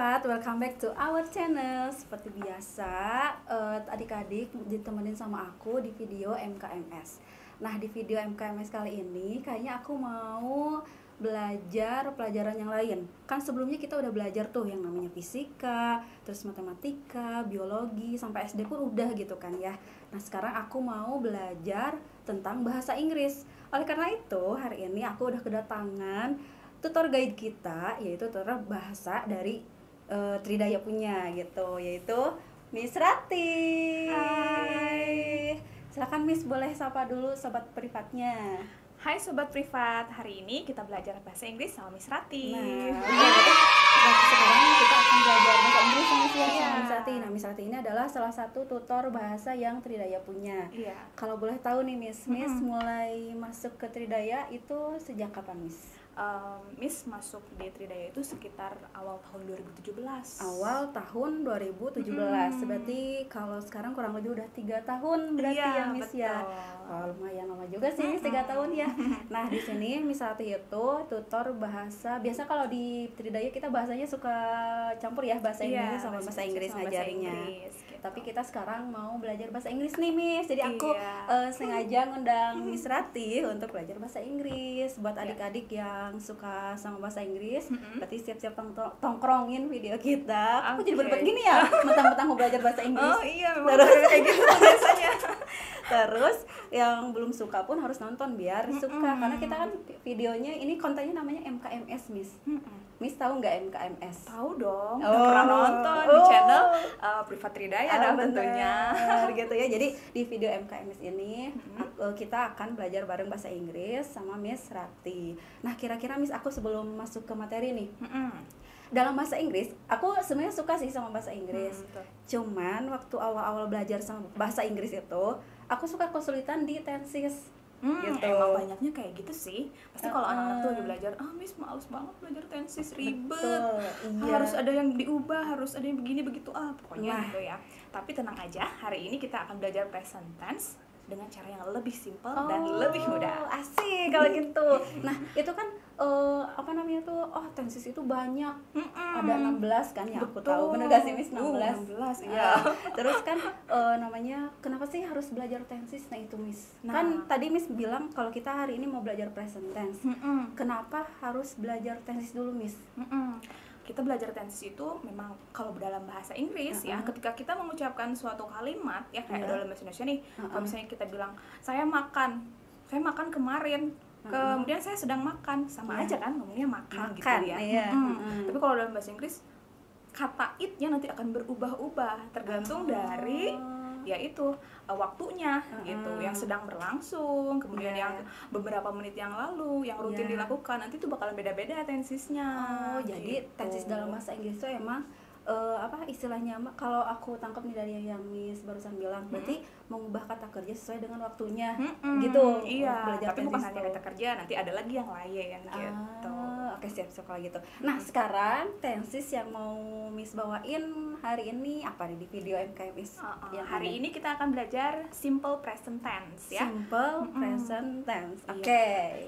Privat, welcome back to our channel. Seperti biasa, adik-adik ditemenin sama aku di video MKMS. Nah, di video MKMS kali ini kayaknya aku mau belajar pelajaran yang lain. Kan sebelumnya kita udah belajar tuh yang namanya fisika, terus matematika, biologi, sampai SD pun udah gitu kan ya. Nah, sekarang aku mau belajar tentang bahasa Inggris. Oleh karena itu, hari ini aku udah kedatangan tutor guide kita, yaitu tutor bahasa dari Tridaya punya gitu, yaitu Miss Rati. Hai. Silakan Miss, boleh sapa dulu sobat privatnya. Hai Sobat Privat, hari ini kita belajar bahasa Inggris sama Miss Rati. Sekarang kita akan belajar bahasa Inggris sama Miss Rati. Nah, Miss Rati ini adalah salah satu tutor bahasa yang Tridaya punya. Iya. Kalau boleh tahu nih Miss, mulai masuk ke Tridaya itu sejak kapan Miss? Miss masuk di Tridaya itu sekitar awal tahun 2017. Awal tahun 2017. Berarti kalau sekarang kurang lebih udah 3 tahun berarti Iya, ya Miss betul. ya. Oh, lumayan lama juga sih 3 tahun ya. Nah, di sini Miss Rati itu tutor bahasa. Biasa kalau di Tridaya kita bahasanya suka campur ya, bahasa Indonesia sama bahasa Inggris ngajarinnya. Gitu. Tapi kita sekarang mau belajar bahasa Inggris nih Miss. Jadi aku Iya. sengaja ngundang Miss Rati untuk belajar bahasa Inggris buat adik-adik yang suka sama bahasa Inggris. Berarti siap-siap tongkrongin video kita. Aku jadi berdebat gini ya, mentang-mentang mau belajar bahasa Inggris. Oh iya, memang kayak gitu biasanya. Terus yang belum suka pun harus nonton biar suka, karena kita kan videonya ini kontennya namanya MKMS Miss. Miss tahu nggak MKMS? Tahu dong, udah pernah nonton di channel Privat Tridaya dong tentunya. Gitu ya. Jadi di video MKMS ini kita akan belajar bareng bahasa Inggris sama Miss Rati. Nah, kira-kira Miss, aku sebelum masuk ke materi nih, dalam bahasa Inggris, aku sebenarnya suka sih sama bahasa Inggris. Cuman waktu awal-awal belajar sama bahasa Inggris itu, aku suka kesulitan di tenses. Gitu. Emang banyaknya kayak gitu sih. Pasti kalau anak-anak tuh lagi belajar, Miss males banget belajar tenses, ribet. Iya. Harus ada yang diubah, harus ada yang begini begitu, pokoknya gitu ya. Tapi tenang aja, hari ini kita akan belajar present tense dengan cara yang lebih simpel dan lebih mudah. Asik kalau gitu. Nah, itu kan apa namanya tuh? Tenses itu banyak. Ada 16 kan yang aku tahu. Bener gak sih Miss? 16. 16, iya. Terus kan namanya kenapa sih harus belajar tenses? Nah, itu Miss. Nah. Kan tadi Miss bilang kalau kita hari ini mau belajar present tense. Kenapa harus belajar tenses dulu, Miss? Kita belajar tenses itu memang kalau dalam bahasa Inggris ya, ketika kita mengucapkan suatu kalimat ya kayak dalam bahasa Indonesia nih, kalau misalnya kita bilang saya makan kemarin, kemudian saya sedang makan, sama aja kan ngomongnya makan gitu ya. Iya. Tapi kalau dalam bahasa Inggris kata it-nya nanti akan berubah-ubah tergantung dari yaitu waktunya gitu, yang sedang berlangsung, kemudian yang beberapa menit yang lalu, yang rutin dilakukan, nanti itu bakalan beda-beda tensesnya. Jadi tenses dalam bahasa Inggris itu emang apa istilahnya, kalau aku tangkap nih dari yang Miss barusan bilang, berarti mengubah kata kerja sesuai dengan waktunya gitu. Iya, Belajar tapi bukan tenses hanya kata kerja, nanti ada lagi yang lain gitu. Oke, siap kalau gitu. Nah, sekarang tenses yang mau Miss bawain hari ini apa nih di video MKMS? Yang Hari ini kita akan belajar simple present tense ya. Simple present tense. Iya. Oke.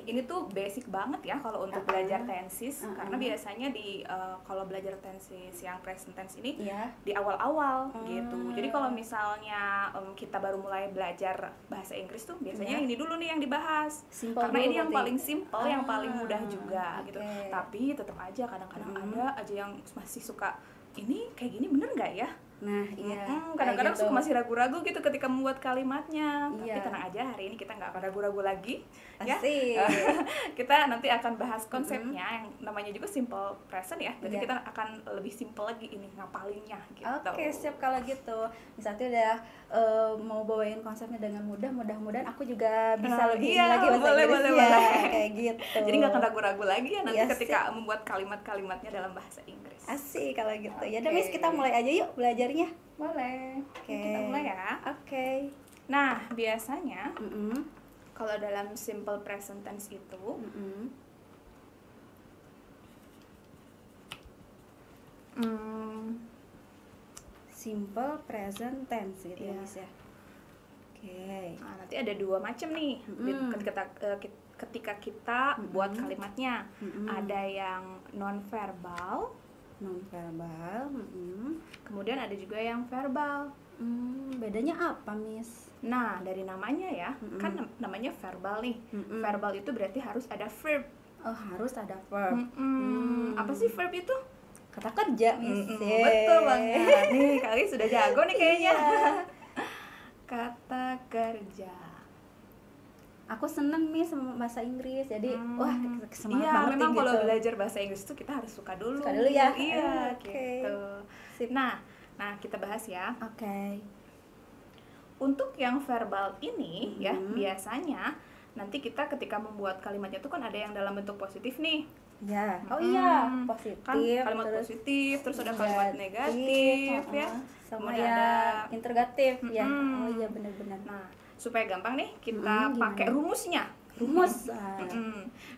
Ini tuh basic banget ya kalau untuk belajar tenses, karena biasanya di kalau belajar tenses yang present tense ini di awal-awal gitu. Jadi kalau misalnya kita baru mulai belajar bahasa Inggris tuh biasanya ini dulu nih yang dibahas. Simple Karena dulu ini yang berarti. paling simple, yang paling mudah juga gitu. Oke. Tapi tetap aja kadang-kadang ada aja yang masih suka ini kayak gini bener nggak ya? Nah, iya. Kadang-kadang kayak gitu. suka masih ragu-ragu gitu ketika membuat kalimatnya. Tapi Iya. tenang aja, hari ini kita nggak akan ragu-ragu lagi ya. Asik. Kita nanti akan bahas konsepnya yang namanya juga simple present ya. Berarti Iya. kita akan lebih simple lagi ini ngapalinnya gitu. Oke, siap kalau gitu. Misalnya udah mau bawain konsepnya dengan mudah, mudah-mudahan aku juga bisa lebih iya, lagi bahasa boleh, Inggrisnya. boleh. Kayak gitu. Jadi nggak akan ragu-ragu lagi ya nanti Iya, ketika membuat kalimat-kalimatnya dalam bahasa Inggris. Asik kalau gitu. Ya udah Miss, kita mulai aja yuk belajarnya. Boleh. Oke. Kita mulai ya. Oke. Nah, biasanya kalau dalam simple present tense itu Simple present tense gitu ya Iya. Miss ya. Oke. nah, nanti ada dua macam nih ketika kita buat kalimatnya. Ada yang non verbal, Non verbal. Kemudian ada juga yang verbal. Bedanya apa, Miss? Nah, dari namanya ya, kan namanya verbal nih. Verbal itu berarti harus ada verb. Oh, harus ada verb. Apa sih verb itu? Kata kerja, Miss. Betul banget. Nih, kalian sudah jago nih kayaknya. Iya. Kata kerja. Aku seneng nih sama bahasa Inggris, jadi wah semangat iya, banget memang nih kalau gitu. belajar bahasa Inggris itu kita harus suka dulu. Suka dulu ya. Iya, Oke. gitu. Sip. Nah, kita bahas ya. Oke. Untuk yang verbal ini ya, biasanya nanti kita ketika membuat kalimatnya itu kan ada yang dalam bentuk positif nih. Ya. Oh iya, positif. Kan kalimat terus positif, terus ada kalimat negatif ya. Sama Kemudian yang ada interrogatif ya. Oh iya, benar-benar. Nah, supaya gampang nih kita pakai rumusnya. Rumus.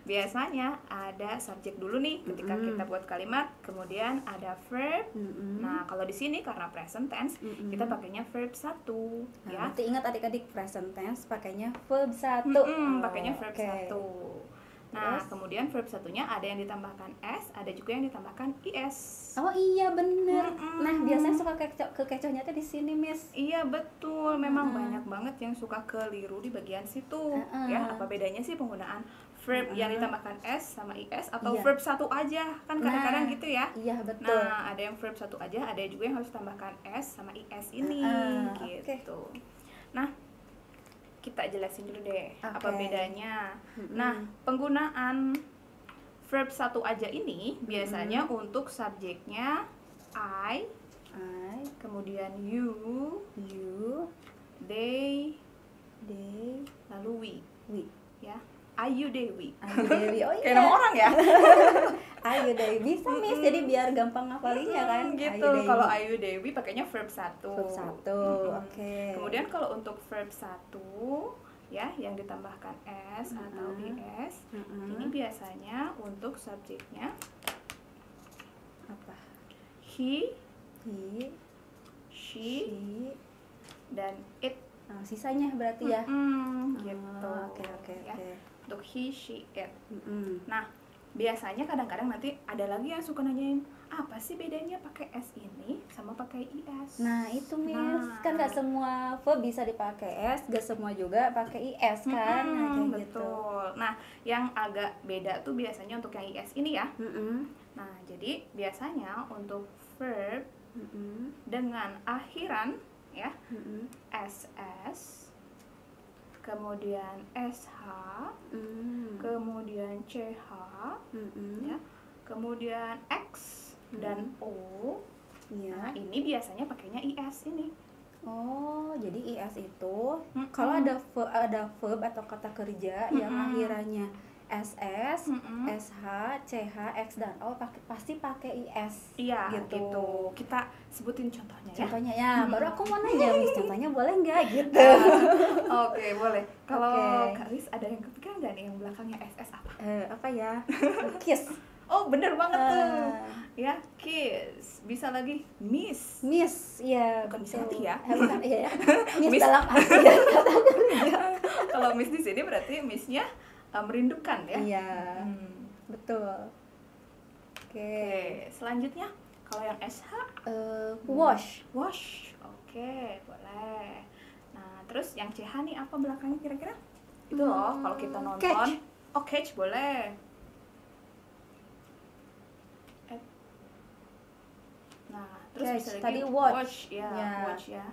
Biasanya ada subjek dulu nih ketika kita buat kalimat, kemudian ada verb. Nah, kalau di sini karena present tense, kita pakainya verb 1 ya. Nanti ingat adik-adik, present tense pakainya verb 1. Pakainya verb 1. Nah, Terus? kemudian verb satunya ada yang ditambahkan s, ada juga yang ditambahkan is. Oh iya, bener. Nah, biasanya suka kekecohnya tuh di sini, Miss. Iya, betul. Memang banyak banget yang suka keliru di bagian situ. Ya, apa bedanya sih penggunaan verb yang ditambahkan s sama is atau verb satu aja? Kan kadang-kadang gitu ya. Iya, betul. Nah, ada yang verb satu aja, ada juga yang harus tambahkan s sama is ini gitu. Nah, kita jelasin dulu deh apa bedanya. Nah, penggunaan verb satu aja ini biasanya untuk subjeknya I, kemudian you, they, lalu we. Ya. Ayu Dewi. Ayu Dewi. Oh iya. Kayak nama orang ya. Ayu Dewi bisa, Miss. Jadi biar gampang ngapalinnya kan. Gitu. Kalau Ayu Dewi pakainya verb 1. Verb 1. Oke. Kemudian kalau untuk verb 1 ya yang ditambahkan s atau is, ini biasanya untuk subjeknya apa? he, He, she, dan it. Nah, sisanya berarti ya. Gitu. Oke. Ya. Untuk he, she, it. Nah, biasanya kadang-kadang nanti ada lagi yang suka nanyain, apa sih bedanya pakai s ini sama pakai is? Nah, itu Miss. Kan gak semua verb bisa dipakai s, gak semua juga pakai is kan. Nah, kayak gitu. Betul. Nah, yang agak beda tuh biasanya untuk yang is ini ya. Nah, jadi biasanya untuk verb dengan akhiran ya, ss, kemudian sh, kemudian ch, ya, kemudian x dan o. Nah, ini biasanya pakainya is ini. Oh, jadi is itu kalau ada verb atau kata kerja yang akhirannya ss, sh, ch, x dan o pasti pakai is. Iya, gitu. Kita sebutin contohnya ya. Contohnya ya, baru aku mau nanya, Miss, contohnya boleh nggak gitu? Oke, boleh. Kalau Kak Riz ada yang kepikiran nggak nih yang belakangnya ss apa? Apa ya? Kiss. Oh, bener banget tuh. Ya, kiss. Bisa lagi miss. Miss, ya. Bukan miss hati ya. Bukan, iya ya. Miss, Miss. dalam arti ya, kata kerja. Kalau miss di sini berarti missnya merindukan ya. Iya. Betul. Oke, selanjutnya kalau yang sh wash. wash. Oke, boleh. Nah, terus yang ch nih apa belakangnya kira-kira? Itu loh kalau kita nonton. Catch. Oh, catch boleh. Nah, terus Catch. bisa lagi Tadi watch. Ya, watch ya.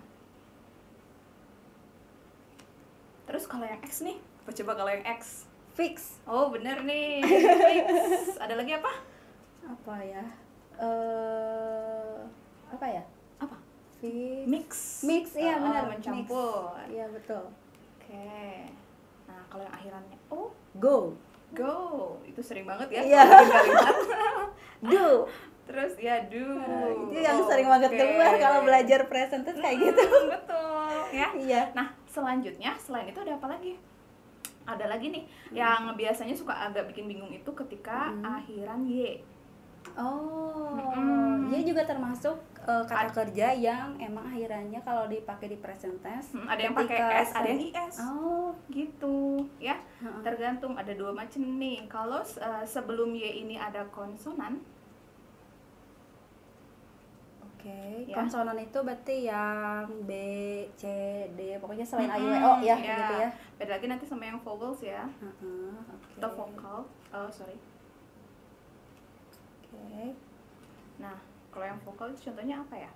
Terus kalau yang X nih, coba kalau yang X. Fix. Oh, bener nih. Fix. Ada lagi apa? Apa ya? Apa ya? Apa? Fix. Mix. Iya, benar. Mencampur. Iya, betul. Oke. Nah, kalau yang akhirannya O, Go. go. Itu sering banget ya. Iya. Kalau bikin kalimat. Do. Terus ya do. Itu yang sering banget keluar kalau belajar present tense kayak gitu. Betul, ya. Iya. Nah, selanjutnya selain itu ada apa lagi? Ada lagi nih yang biasanya suka agak bikin bingung itu ketika akhiran y. Oh, dia juga termasuk kata kerja yang emang akhirannya kalau dipakai di present tense. Ada yang pakai s, ada yang is. Oh, gitu, ya. Tergantung, ada dua macam nih. Kalau sebelum y ini ada konsonan, Oke. Ya. Konsonan itu berarti yang B, C, D, pokoknya selain A, I, W, O ya, gitu ya. Beda lagi nanti sama yang vowels ya. Oke. Atau vokal. Oh, sorry. Oke. Nah, kalau yang vokal itu contohnya apa ya?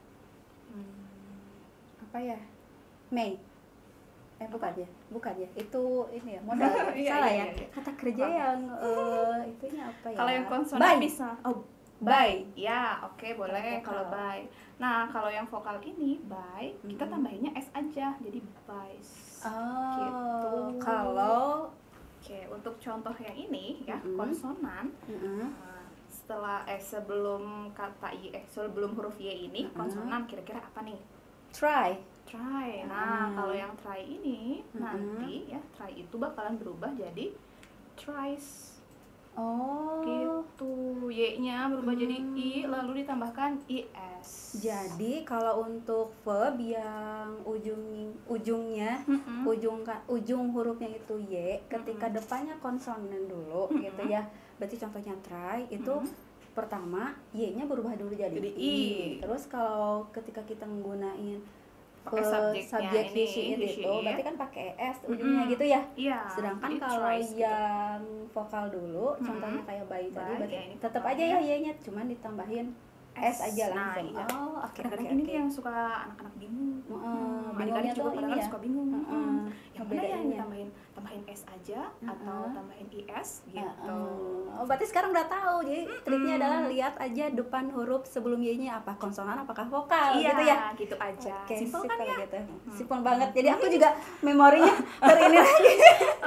Apa ya? Mei. Bukan ya. Itu ini ya, modal. Iya, Salah iya, ya. iya. Kata kerja yang itunya apa ya? Kalau yang konsonan By. bisa. Oh, by. Ya, oke, boleh Vokal. kalau by. Nah, kalau yang vokal ini by, kita tambahinnya s aja. Jadi bys. Oh, Gitu. kalau Oke, untuk contoh yang ini ya, konsonan. Setelah sebelum kata sebelum huruf y ini konsonan kira-kira apa nih? try. Try. Nah, kalau yang try ini nanti ya, try itu bakalan berubah jadi tries. Oh. Gitu. Y-nya berubah jadi i lalu ditambahkan is. Jadi kalau untuk verb yang ujungnya ujung hurufnya itu y, ketika depannya konsonan dulu gitu ya. Berarti contohnya try itu pertama y-nya berubah dulu jadi i. Terus kalau ketika kita menggunakan Pakai subjek ini, he, itu ya. berarti kan pakai es ujungnya gitu ya. Iya. Sedangkan jadi kalau tries gitu. yang vokal dulu, contohnya kayak bayi tadi, Bayi, berarti ya, ini tetap vokalnya. aja ya y-nya, cuman ditambahin s aja Nah, langsung. iya. Oh, oke. Kadang-kadang ini nih yang suka anak-anak bingung. Bingungnya Adik-adik tuh juga ini kadang-kadang ya. suka bingung. Yang mana ya Ngebedainnya. tambahin s aja atau tambahin is gitu. Oh, berarti sekarang udah tahu. Jadi triknya adalah lihat aja depan huruf sebelum y-nya apa konsonan apakah vokal Iya, gitu ya. gitu aja. Oke, Simpel kan ya? gitu. Simpel banget. Jadi aku juga memorinya terini lagi.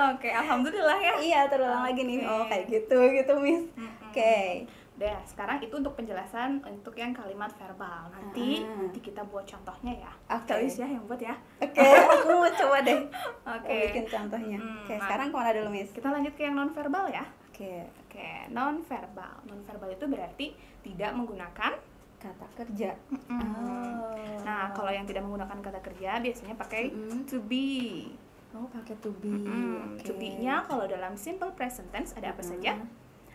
Oke, alhamdulillah ya. Iya, terulang lagi nih. Oh, kayak gitu Miss. Oke. Udah, sekarang itu untuk penjelasan untuk yang kalimat verbal. Nanti kita buat contohnya ya. Oke. Tulis ya yang buat ya. Oke, aku mau coba deh. Oke. Bikin contohnya. Oke, nah. sekarang kemana dulu, Miss? Kita lanjut ke yang non verbal ya. Oke, Oke, non verbal. Non verbal itu berarti tidak menggunakan kata kerja. Nah, kalau yang tidak menggunakan kata kerja biasanya pakai to be. Oh, pakai to be. To be-nya kalau dalam simple present tense ada apa saja?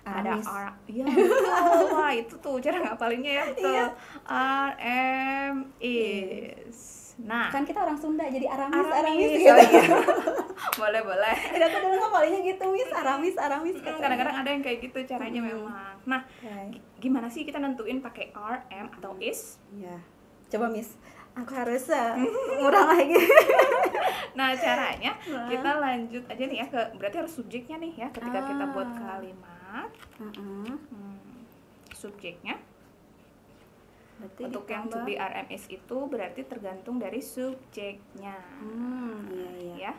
Aramis. Ada iya. Wah, itu tuh cara ngapalinnya ya tuh. RM is. Nah, Kan kita orang Sunda, jadi Aramis Aramis gitu. oh iya. Boleh. Jadi aku dulu ngapalinnya gitu, Miss. Aramis katanya. Kadang-kadang ada yang kayak gitu caranya memang. Nah, Oke. gimana sih kita nentuin pakai RM atau is? Ya. Coba, Miss. Aku harus ngurang lagi. Nah, caranya kita lanjut aja nih ya ke berarti harus subjeknya nih ya ketika kita buat kalimat. Subjeknya Berarti untuk yang to be RMS itu berarti tergantung dari subjeknya. Iya. Ya.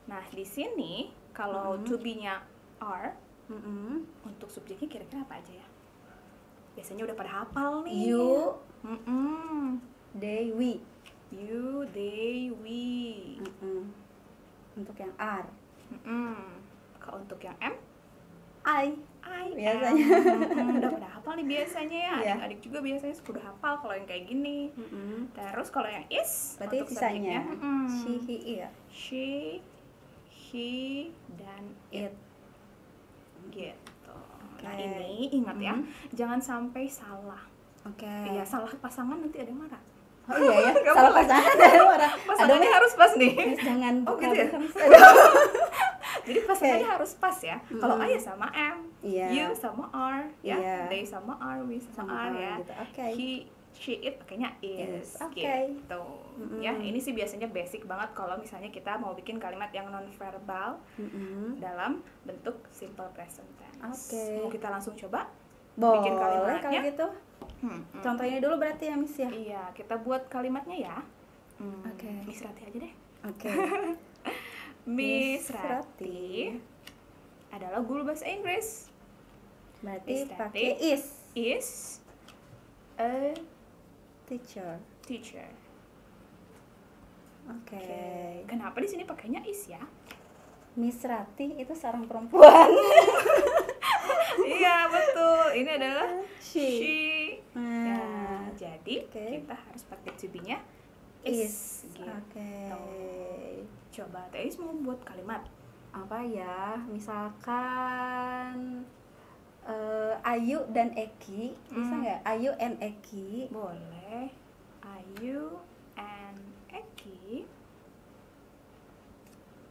Nah, di sini kalau to be-nya are, untuk subjeknya kira-kira apa aja ya? Biasanya udah pada hafal nih. You, Mm-mm. they, we. You, they, we. Untuk yang are, Kalau untuk yang M, I. biasanya. Biasanya. Udah pada hafal nih biasanya ya. Iya. Adik-adik juga biasanya sudah hafal kalau yang kayak gini. Terus kalau yang is, Berarti untuk sisanya subjeknya, she, he, it. she, he, dan it. Gitu. Nah, Oke. ini ingat ya, jangan sampai salah. Oke. Iya, salah pasangan nanti ada yang marah. Oh iya ya, Nggak salah boleh. pasangan ada orang. Pasangannya harus pas nih. Miss, jangan Oh, buka gitu ya? buka, Miss. Jadi pasangannya harus pas ya. Kalau I sama M, Iya. you sama R, ya. Iya. They sama R, we sama Sama R R ya. gitu. Oke. He, she, it pakainya is. Oke. Gitu. Ya, ini sih biasanya basic banget kalau misalnya kita mau bikin kalimat yang non verbal dalam bentuk simple present tense. Oke. Mau kita langsung coba? Boleh Bikin kalimatnya? kalau gitu. Contohnya dulu berarti ya, Miss ya. Iya, kita buat kalimatnya ya. Oke. Miss Rati aja deh. Oke. Miss Miss Rati Rati adalah guru bahasa Inggris. Berarti Miss Rati pakai is a teacher. teacher. Oke. Kenapa di sini pakainya is ya? Miss Rati itu seorang perempuan. Iya, betul. Ini adalah She. Ya, Nah, jadi oke. kita harus pakai to be-nya is. Gitu. Oke. Coba Teis mau buat kalimat. Apa ya? Misalkan Ayu dan Eki, bisa nggak? Ayu and Eki Boleh. Ayu and Eki.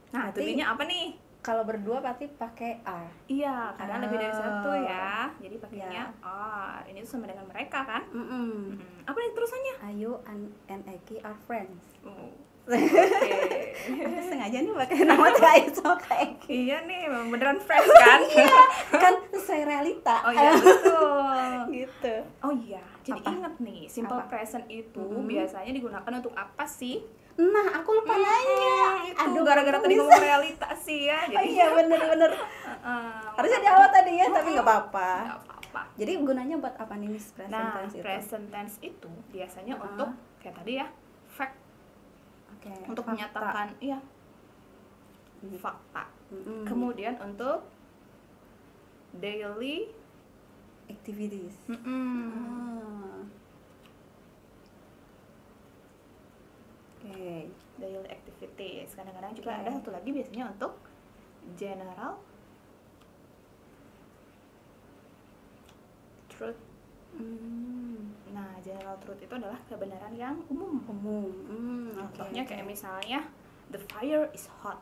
Nah, Berarti- to be-nya apa nih? Kalau berdua berarti pakai are. Iya, karena lebih dari satu Oh. ya. Jadi pakainya Ya. are. Ini tuh sama dengan mereka kan? Mm-mm. Apa nih terusannya? Ayu and Eki are friends. Oh. Aku sengaja nih pakai nama tuh Ayu sama Kak Eki. Iya nih, memang beneran friends kan? Kan sesuai realita. Oh iya, betul. Gitu. Oh iya, jadi Apa? inget nih, simple Apa? present itu Mm-mm. biasanya digunakan untuk apa sih? Nah, aku lupa nanya. Itu Aduh, gara-gara kok tadi bisa? ngomong realita sih ya. Oh Jadi iya, bener-bener. Harusnya di awal tadi ya, tapi nggak apa-apa. nggak apa-apa. Jadi gunanya buat apa nih Miss present Nah, tense itu? present tense itu biasanya Uh-uh. untuk kayak tadi ya, fact, Oke. untuk fakta. menyatakan iya Hmm. fakta. Mm-mm. Kemudian untuk daily activities. mm-mm. Ah. Oke. daily activities. Kadang-kadang juga Oke. ada satu lagi biasanya untuk general truth. Hmm. Nah, general truth itu adalah kebenaran yang umum. Umum. Oke, Contohnya oke. kayak misalnya the fire is hot.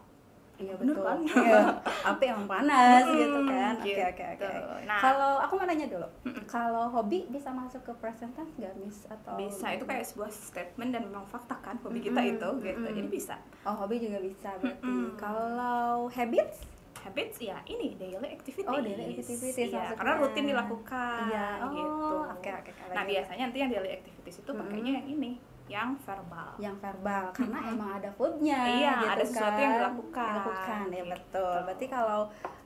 Iya Bener betul. kan? Iya. Api emang panas Mm-mm, gitu kan. Oke gitu. oke oke. Nah. Kalau aku mau nanya dulu, kalau hobi bisa masuk ke present tense nggak Miss atau Bisa, itu kayak sebuah statement dan memang fakta kan hobi kita Mm-mm, itu gitu. mm-mm. Jadi bisa. Oh, hobi juga bisa berarti. Mm-mm. Kalau habits? Habits ya ini daily activities. Oh, daily activities Iya, masuknya. karena rutin dilakukan Iya. Oh, gitu. oke oke. Kalau Nah, gitu. biasanya nanti yang daily activities itu pakainya yang ini, yang verbal. Yang verbal karena Mm-mm. emang ada foodnya. Iya, gitu ada sesuatu kan. yang dilakukan. Dilakukan ya Gitu. betul. Berarti kalau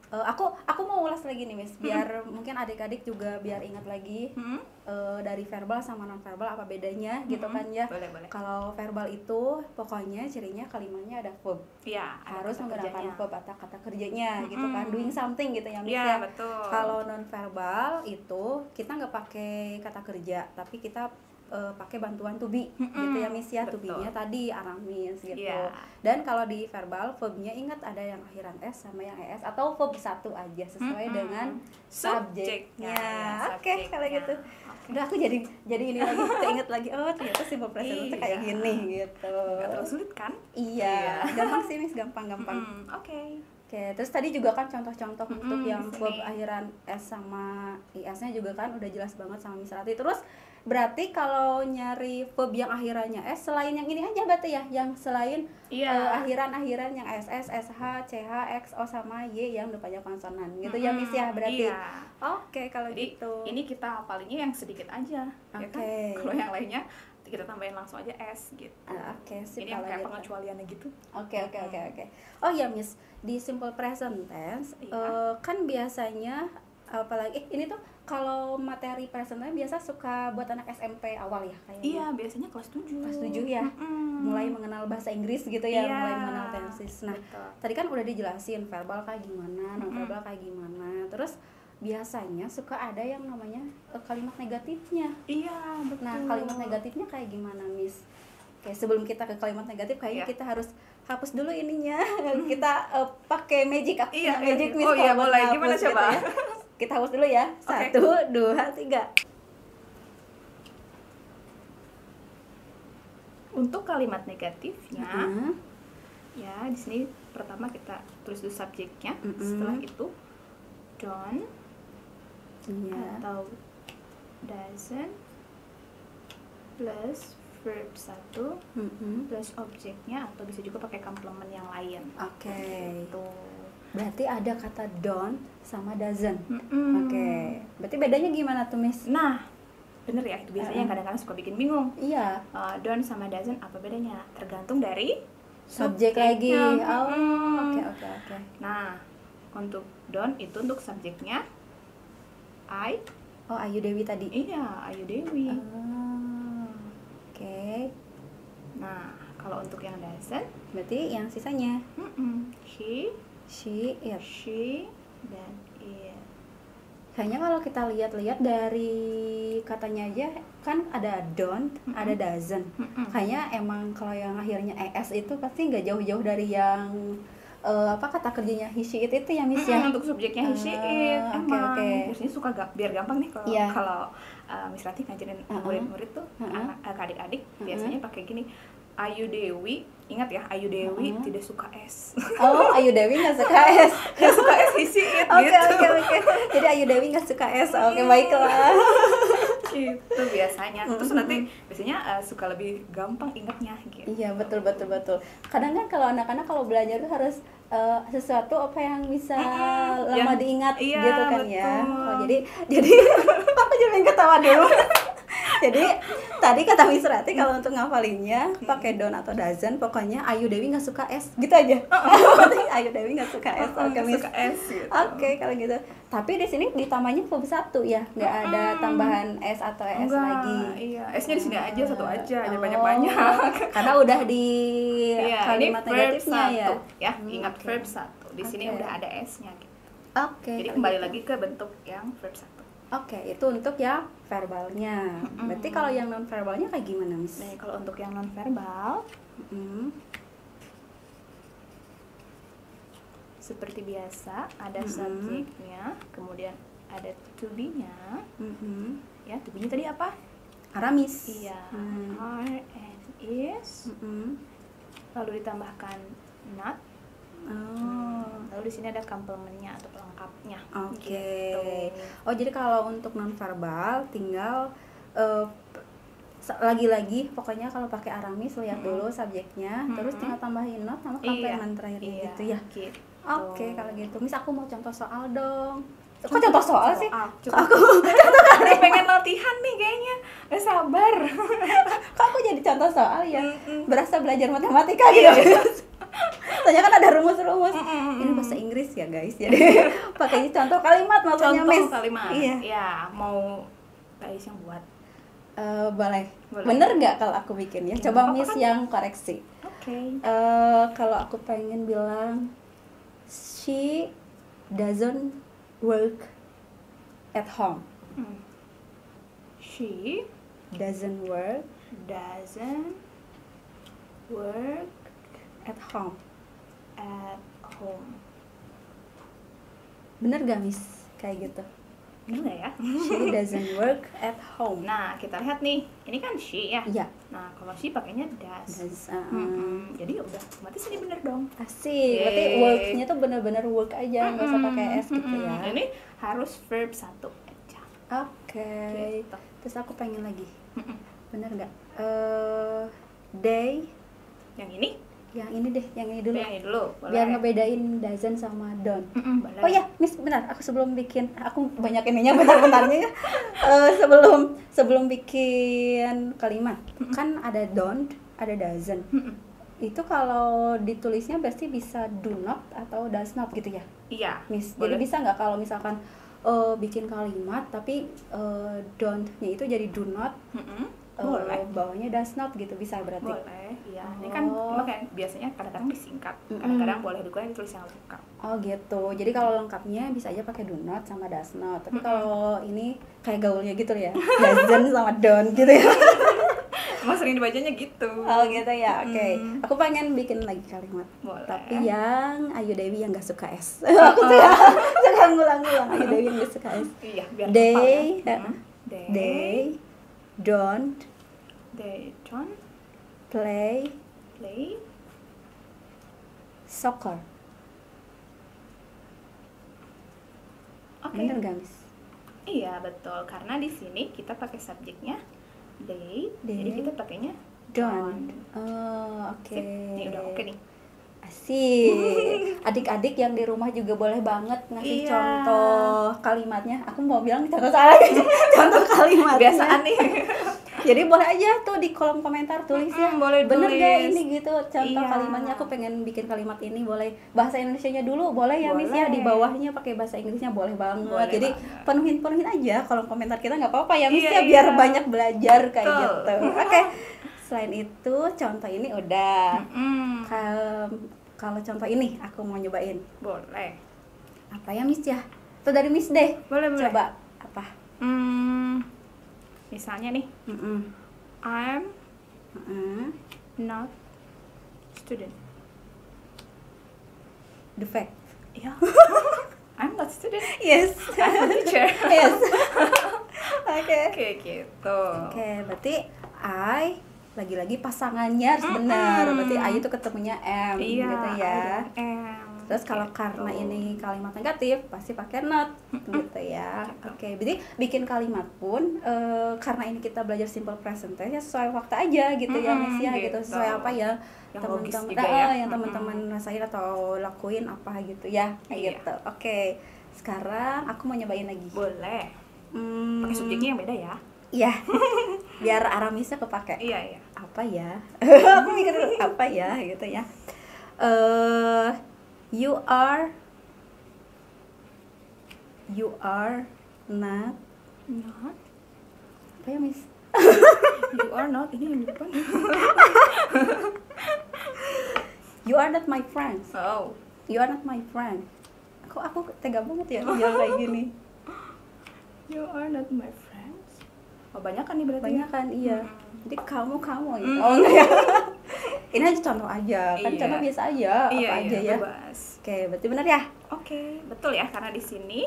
aku mau ulas lagi nih Miss, biar mungkin adik-adik juga biar ingat lagi Hmm? dari verbal sama non verbal apa bedanya gitu Mm-mm. kan ya. Boleh, boleh. Kalau verbal itu pokoknya cirinya kalimatnya ada verb. Iya, ada Harus kata menggunakan kerjanya. verb atau kata kerjanya gitu Mm-mm. kan, doing something gitu ya Miss Iya, ya. betul. Kalau non verbal itu kita nggak pakai kata kerja, tapi kita pakai bantuan to be gitu ya Miss ya. To Betul. be-nya tadi aramis gitu. Iya. Dan kalau di verbal verbnya ingat ada yang akhiran s sama yang es atau verb satu aja sesuai Mm-mm. dengan Subjeknya, subjeknya. ya, Oke, kalau subjeknya. gitu. Oke. Udah aku jadi ini lagi keinget lagi, oh ternyata simple present itu kayak Iya. gini gitu. Nggak terlalu sulit kan? Iya, Iya. gampang sih Miss, gampang-gampang. Oke. Oke, terus tadi juga kan contoh-contoh untuk Mm-mm, yang di verb sini. akhiran s sama is-nya juga kan udah jelas banget sama Miss Rati. Terus berarti kalau nyari verb yang akhirannya s selain yang ini aja berarti ya, yang selain Iya. akhiran yang ss, sh, ch, x, o sama y yang depannya konsonan gitu ya Miss ya berarti. Iya. Oke, kalau Jadi gitu. ini kita hafalinnya yang sedikit aja, ya kan? Oke. Kalau yang lainnya kita tambahin langsung aja S gitu. Oke, sip Ini yang kalau kayak gitu. pengecualiannya gitu. Oke. Oh ya Miss, di simple present tense Iya. kan biasanya apalagi ini tuh kalau materi present tense biasa suka buat anak SMP awal ya kayaknya. Iya, biasanya kelas 7. Kelas 7 ya. Mulai mengenal bahasa Inggris gitu ya, Iya. mulai mengenal tenses. Nah, Betul. tadi kan udah dijelasin verbal kayak gimana, non verbal kayak gimana. Terus biasanya suka ada yang namanya kalimat negatifnya. Iya, betul. Nah, kalimat negatifnya kayak gimana, Miss? Oke, sebelum kita ke kalimat negatif, kayaknya Iya. kita harus hapus dulu ininya. Kita pakai magic, aku Iya, punya magic, iya. Miss. Oh iya, kalau buat boleh. ngapus Gimana gitu coba? ya. Kita hapus dulu ya. 1, 2, 3. Untuk kalimat negatifnya, Heeh. ya di sini pertama kita tulis dulu subjeknya. Mm-mm. Setelah itu don't Iya. atau doesn't plus verb 1 Mm-mm. plus objeknya, atau bisa juga pakai komplement yang lain. Oke. Gitu. Berarti ada kata don't sama doesn't. Mm-mm. Oke. Berarti bedanya gimana tuh, Miss? Nah, bener ya, itu biasanya yang kadang-kadang suka bikin bingung. Iya. Don't sama doesn't apa bedanya? Tergantung dari Subjek lagi. subjeknya. Oh, Mm-mm. oke. Nah, untuk don't itu untuk subjeknya I. Oh, Ayu Dewi tadi. Iya, Ayu Dewi. Oke. Nah, kalau untuk yang doesn't, Berarti yang sisanya he, she, it. she, dan it. Kayaknya kalau kita lihat-lihat dari katanya aja kan ada don't, ada doesn't. Kayaknya emang kalau yang akhirnya es itu pasti nggak jauh-jauh dari yang apa kata kerjanya he she it itu ya Miss ya. Untuk subjeknya he she it emang Oke. biasanya suka biar gampang nih kalau Iya. kalau Miss Ratih ngajarin murid-murid tuh adik-adik biasanya pakai gini. Ayu Dewi, ingat ya, Ayu Dewi tidak suka es. Oh, Ayu Dewi nggak suka es. Nggak suka es, he she it Oke, gitu. oke. Jadi Ayu Dewi nggak suka es. Oke, baiklah. Gitu biasanya. Terus nanti biasanya suka lebih gampang ingatnya gitu. Iya, betul. Kadang kan kalau anak-anak kalau belajar tuh harus sesuatu apa yang bisa lama Yang- diingat iya, gitu kan ya. betul. Oh, jadi aku jadi pengen ketawa dulu. Jadi tadi kata Miss Rati kalau untuk ngafalinnya pakai don't atau doesn't, pokoknya Ayu Dewi nggak suka es gitu aja. Penting Ayu Dewi nggak suka es. Oke, Nggak Miss. suka es gitu. Oke, kalau gitu. Tapi di sini ditambahnya verb 1 ya, nggak ada tambahan s atau es Enggak, lagi. iya. S-nya di sini aja satu aja, jangan Oh, banyak-banyak. Karena udah di Iya, kalimat ini verb negatifnya ya. 1 ya. Ingat Oke. verb 1. Di sini Oke. udah ada S-nya gitu. Oke. Jadi kalau kembali gitu. lagi ke bentuk yang verb 1. Oke, itu untuk yang verbalnya. Berarti kalau yang non verbalnya kayak gimana, Miss? Nah, kalau untuk yang non verbal Mm, seperti biasa ada subjeknya, kemudian ada to be-nya. Ya, to be-nya tadi apa? Aramis. Iya, Hmm. are and is. Lalu ditambahkan not. Oh. Lalu di sini ada komplemennya atau pelengkapnya. Oke. Gitu. Oh, jadi kalau untuk non verbal tinggal lagi-lagi pokoknya kalau pakai Aramis lihat dulu subjeknya, terus tinggal tambahin not sama komplement terakhirnya Iya, gitu ya. gitu. Oke, kalau gitu. Miss, aku mau contoh soal dong. Kok contoh soal sih? Aku pengen latihan nih kayaknya. Gak sabar. Kok aku jadi contoh soal ya? Berasa belajar matematika gitu. Soalnya kan ada rumus-rumus. Ini bahasa Inggris ya guys. Jadi pakainya contoh kalimat maksudnya Contoh Miss. kalimat. Iya. Ya, mau Kais yang buat. Boleh. Boleh. Bener nggak kalau aku bikin ya? Ya, Coba apa-apa Miss kan? yang koreksi. Oke. Kalau aku pengen bilang she doesn't work at home. She Doesn't work doesn't work at home. at home. Bener gak Miss? Kayak gitu. Bener nggak ya? She doesn't work at home. Nah, kita lihat nih. Ini kan she ya. Iya. Nah, kalau she pakainya does. Does, Jadi udah, otomatis ini bener dong. Asik. Berarti Yeay. work-nya tuh bener-bener work aja, nggak usah pakai s gitu ya. Ini harus verb 1 aja. Oke. Gitu. Terus aku pengen lagi. Bener nggak? They, Yang ini? yang ini deh, yang ini dulu. Yang ini dulu. Boleh. Biar ngebedain doesn't sama don't. Boleh. Oh ya, Miss, bentar. Aku sebelum bikin, aku banyak ininya bentar-bentarnya ya. Sebelum bikin kalimat, kan ada don't, ada doesn't. Itu kalau ditulisnya pasti bisa do not atau does not gitu ya, Iya. Miss. Boleh. Jadi bisa nggak kalau misalkan bikin kalimat tapi don't-nya itu jadi do not, Boleh. bawahnya does not gitu, bisa berarti? Boleh, iya. Ini kan Oh. makanya biasanya kadang-kadang disingkat, kadang-kadang boleh juga ditulis yang lengkap. Oh gitu. Jadi kalau lengkapnya bisa aja pakai do not sama does not. Tapi kalau ini kayak gaulnya gitu ya. Doesn't sama don't gitu ya. Emang sering dibacanya gitu. Oh gitu ya. Oke. Aku pengen bikin lagi kalimat. Boleh. Tapi yang Ayu Dewi yang gak suka es. Aku suka ngulang-ngulang Ayu Dewi yang gak suka es. Iya, biar They, hafal ya. They don't They don't play play soccer. Oke. Bener gak, Miss? Iya, betul. Karena di sini kita pakai subjeknya they, They. jadi kita pakainya Don't. Oh, oke. Sip. Nih udah oke nih. Asik. Adik-adik yang di rumah juga boleh banget ngasih Iya. contoh kalimatnya. Aku mau bilang contoh salah contoh kalimatnya. Kebiasaan nih. Jadi boleh aja tuh di kolom komentar tulis ya. Boleh Bener tulis. gak ini gitu contoh Iya. kalimatnya. Aku pengen bikin kalimat ini, boleh bahasa Indonesianya dulu, boleh ya Miss ya. Di Boleh. bawahnya pakai bahasa Inggrisnya boleh banget. Boleh Jadi banget. penuhin aja kolom komentar kita, nggak apa-apa ya Miss Iya, ya, biar iya. banyak belajar kayak Betul. gitu. Oke. Selain itu contoh ini udah. Kalau contoh ini aku mau nyobain. Boleh. Apa ya Miss ya? Itu dari Miss deh. Boleh. Coba apa? Misalnya nih, I'm not student. defect. Ya. I'm not student. Yes. I'm a teacher. Yes. Oke. Oke, gitu. Oke, berarti I lagi-lagi pasangannya harus benar. Berarti I itu ketemunya M Iya, gitu ya. I dan M. Terus kalau Gitu. karena ini kalimat negatif pasti pakai not gitu ya. Gitu. Oke, berarti bikin kalimat pun karena ini kita belajar simple present tense ya sesuai fakta aja gitu ya, Miss ya gitu. Gitu. Sesuai apa ya Yang logis teman-teman juga ya. yang teman-teman rasain atau lakuin apa gitu ya. Kayak Iya. gitu. Oke. Sekarang aku mau nyobain lagi. Boleh. Hmm, Pakai subjeknya yang beda ya. Iya. Biar Aramisnya kepake. Iya, iya. Apa ya? Aku mikir dulu, apa ya gitu ya. You are not Not. apa ya, Miss? You are not. Ini yang di depan. You are not my friend. Oh. You are not my friend. Aku tega banget ya bilang kayak gini. You are not my friends. Oh, banyak kan nih berarti. Banyak kan, iya. Mm. Jadi kamu gitu. Oh enggak ya. Ini aja contoh aja, kan Iya. contoh biasa aja, Iya, apa aja iya, ya. bebas. Oke, berarti benar ya? Oke, betul ya, karena di sini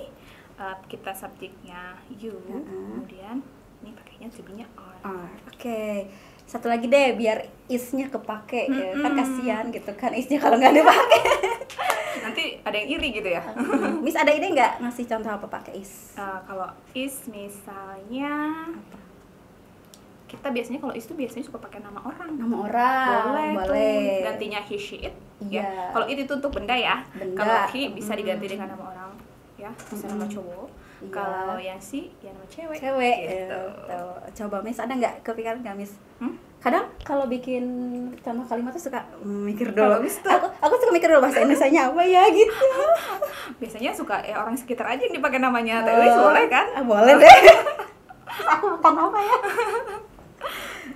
kita subjeknya you, kemudian ini pakainya to be-nya are. Oke. Satu lagi deh biar is-nya kepake ya. Kan kasihan gitu kan is-nya kalau nggak dipakai. Nanti ada yang iri gitu ya. Miss ada ide nggak ngasih contoh apa pakai is? Kalau is misalnya kita biasanya kalau is tuh biasanya suka pakai nama orang. Nama orang. Boleh. Tuh gantinya he, she, it. Iya. Ya. Kalau it itu untuk benda ya. Benda. Kalau he bisa diganti dengan nama orang, ya. Bisa nama cowok. Iya. Kalau yang si ya nama cewek. Cewek. Gitu. Tuh. Coba Miss ada nggak kepikiran nggak Miss? Hmm? Kadang kalau bikin contoh kalimat tuh suka mikir dulu. Kalau Miss tuh- Aku suka mikir dulu bahasa Indonesianya apa ya gitu. Biasanya suka ya orang sekitar aja yang dipakai namanya. Tapi boleh kan? Boleh deh. Aku bukan apa ya?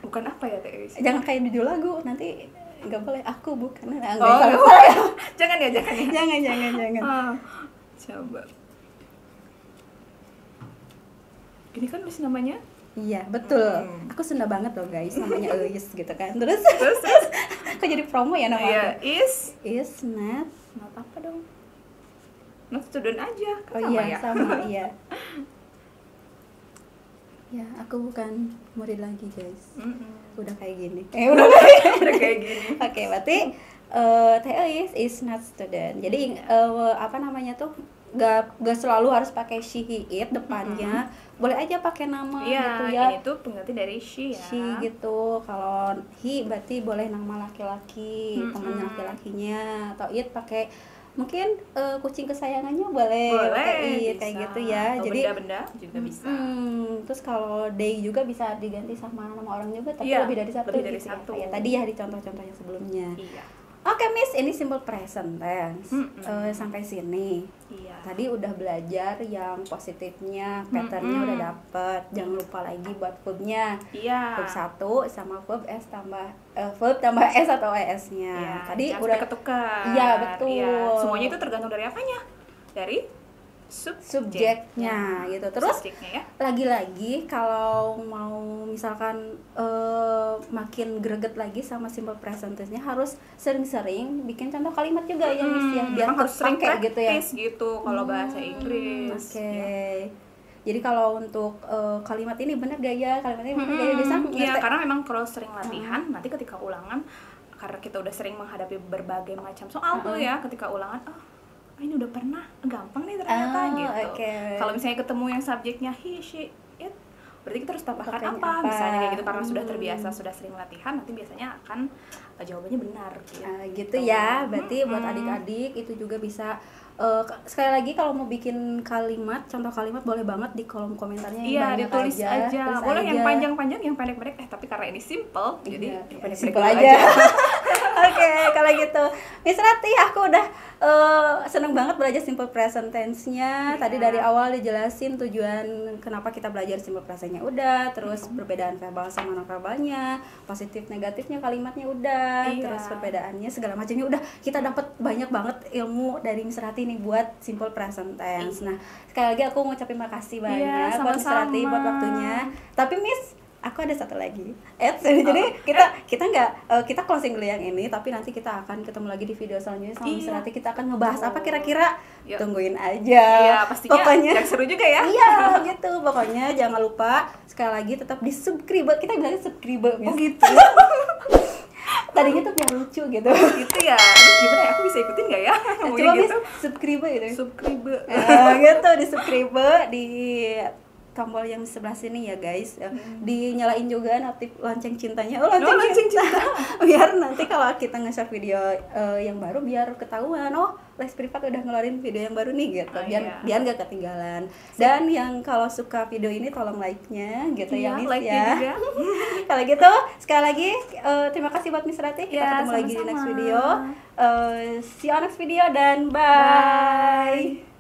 Bukan apa ya, Teh? Jangan kayak judul lagu nanti nggak boleh aku bukan. Nah, Oh, nggak nggak boleh. boleh. Jangan ya. jangan. Coba. Ini kan masih namanya. Iya betul. Aku Sunda banget loh guys, namanya Eus gitu kan. Terus Terus kok jadi promo ya nama iya, aku? Is not. not apa dong? Not student aja. Kan Oh sama iya ya? sama iya. Ya aku bukan murid lagi guys. Udah kayak gini. Udah Udah kayak gini. Oke, berarti Teh Eus is not student. Jadi apa namanya tuh gak selalu harus pakai she, he, it depannya. Boleh aja pakai nama Iya, gitu ya. ini tuh pengganti dari she ya. She gitu. Kalau he berarti boleh nama laki-laki, teman laki-lakinya. Atau it pakai mungkin kucing kesayangannya boleh pakai it bisa. kayak gitu ya. Atau Jadi benda-benda juga bisa. terus kalau day juga bisa diganti sama nama orang juga, tapi Iya, lebih dari satu lebih dari gitu satu. ya. Kayak tadi ya di contoh-contoh yang sebelumnya. Iya. Oke Miss, ini simple present tense. Sampai sini. Iya. Tadi udah belajar yang positifnya, patternnya udah dapet. Jangan lupa lagi buat verbnya. Iya. Verb 1 sama verb s tambah s atau es-nya. Iya, Tadi jangan udah sampai ketukar. Iya, betul. Iya. Semuanya itu tergantung dari apanya? Dari subjeknya gitu. Terus subjeknya ya. lagi-lagi kalau mau misalkan makin greget lagi sama simple present tense-nya harus sering-sering bikin contoh kalimat juga ya Miss ya, biar memang harus sering kepake gitu ya. praktis gitu kalau bahasa Inggris. Oke. Ya. Jadi kalau untuk kalimat ini bener gak ya? Kalimat ini bener gak ya? Bisa Iya, karena memang kalau sering latihan nanti ketika ulangan, karena kita udah sering menghadapi berbagai macam soal tuh ya, ketika ulangan ini udah pernah, gampang nih ternyata gitu. Okay. Kalau misalnya ketemu yang subjeknya he, she, it, berarti kita harus tambahkan Pakainya apa? Misalnya kayak gitu, karena sudah terbiasa, sudah sering latihan, nanti biasanya akan jawabannya benar gitu. Gitu ya. Berarti buat adik-adik itu juga bisa sekali lagi kalau mau bikin kalimat, contoh kalimat boleh banget di kolom komentarnya yang Iya, banyak ditulis aja. tulis Boleh aja. yang panjang-panjang, yang pendek-pendek. Tapi karena ini simple, jadi Iya, pendek-pendek simple dulu aja. Oke, kalau gitu Miss Rati, aku udah seneng banget belajar simple present tense-nya. Tadi dari awal dijelasin tujuan kenapa kita belajar simple present-nya udah, terus perbedaan verbal sama non-verbalnya, positif negatifnya kalimatnya udah, Iya. terus perbedaannya segala macamnya udah. Kita dapat banyak banget ilmu dari Miss Rati nih buat simple present tense. Nah, sekali lagi aku ngucapin makasih banyak buat Miss sama-sama. Rati buat waktunya. Tapi Miss, aku ada satu lagi. Jadi kita nggak kita closing dulu yang ini, tapi nanti kita akan ketemu lagi di video selanjutnya sama Miss Rati. Kita akan ngebahas apa kira-kira? Tungguin aja. Iya, pastinya pokoknya yang seru juga ya. Iya, gitu. Pokoknya jangan lupa sekali lagi tetap di subscribe. Kita bilangnya subscribe, Miss. Oh gitu. Tadinya tuh biar lucu gitu. Gitu ya. Aduh, gimana ya? Aku bisa ikutin nggak ya? Coba gitu. Subscribe gitu. Subscribe. Gitu, di subscribe di tombol yang sebelah sini ya guys. Dinyalain juga notif lonceng cintanya. Lonceng cinta. Biar nanti kalau kita nge-share video yang baru biar ketahuan, oh Les Privat udah ngeluarin video yang baru nih gitu. Biar nggak ketinggalan. Dan yang kalau suka video ini tolong like-nya gitu ya Miss like ya. Kalau gitu sekali lagi terima kasih buat Miss Rati. Kita ketemu lagi di next video. See you on next video dan bye.